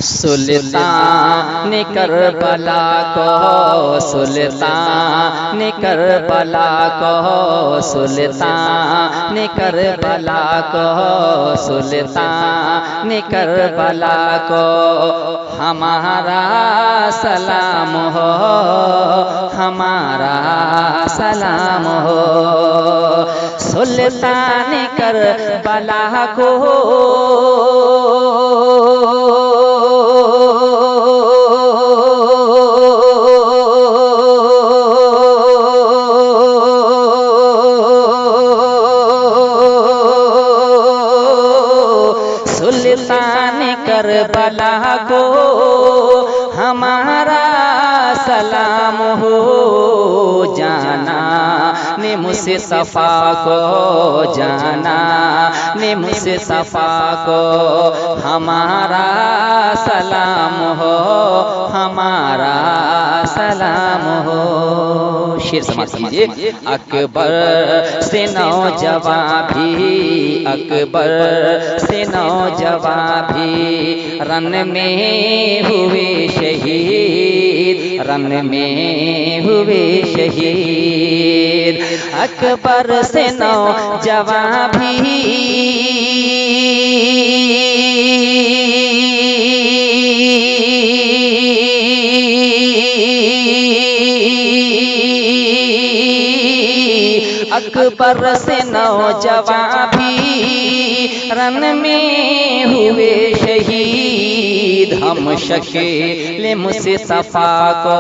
سلطان کربلا کو، سلطان کربلا کو، سلطان کربلا کو، سلطان کربلا کو ہمارا سلام ہو، ہمارا سلام ہو۔ سلطان کربلا کو سلطان کربلا کو ہمارا سلام ہو، جانا نے مصطفیٰ کو، جانا نے مصطفیٰ کو ہمارا سلام ہو، ہمارا سلام ہو۔ شیر سماعت کیجئے۔ اکبر سے نوجوان بھی، اکبر سے نوجوان بھی رن میں ہوئے شہید، رن میں ہوئے شہید۔ اکبر سے نوجوان بھی اکبر سے نوجوان بھی رن میں ہوئے شہید۔ ہم شکیل مصطفیٰ کو،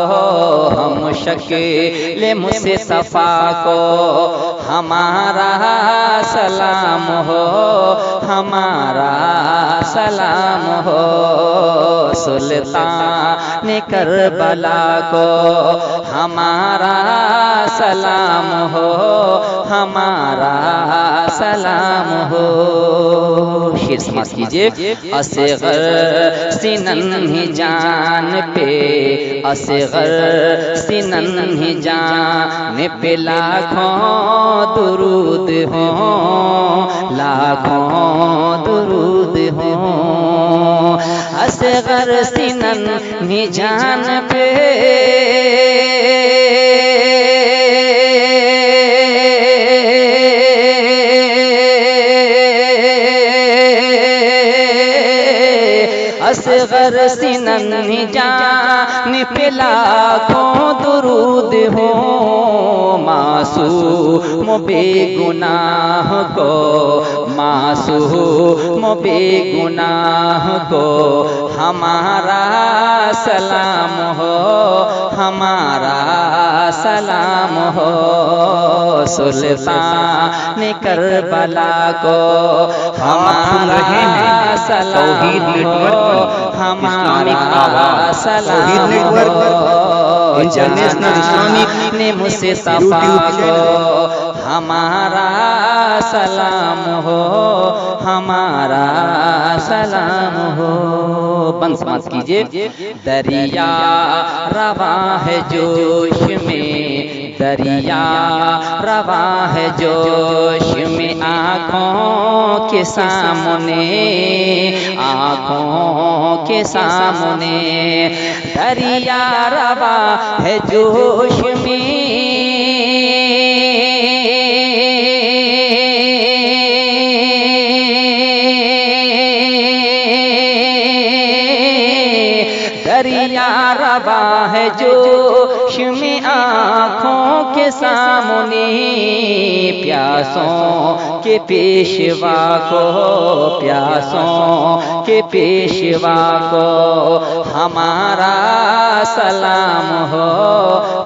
ہم شکیل مصطفیٰ کو ہمارا سلام ہو، ہمارا سلام ہو۔ سلطان کربلا کو ہمارا سلام ہو، ہمارا سلام ہو۔ شیر سماعت کیجئے۔ اصغر سی ننھی جان پہ، اصغر سی ننھی جان پہ لاکھوں درود ہوں، لاکھوں درود ہوں۔ اصغر سی ننھی جان پہ اصغر سی ننھی جان پہ لاکھوں درود ہوں۔ معصوم بے گناہ کو، معصوم بے گناہ کو ہمارا سلام ہو، ہمارا سلام ہو۔ سلطان کربلا کو ہمارا سلام ہو، ہمارا سلام ہو۔ جانا نے مصطفیٰ کو ہمارا سلام ہو، ہمارا سلام ہو۔ بند سماعت کیجئے۔ دریا رواں ہے جوش میں، دریا رواں ہے جوش میں آنکھوں کے سامنے، آنکھوں کے سامنے۔ دریا رواں ہے جوش میں، دریا رواں ہے جوش میں آنکھوں کے سامنے۔ پیاسوں کے پیشوا کو، پیاسوں کے پیشوا کو ہمارا سلام ہو،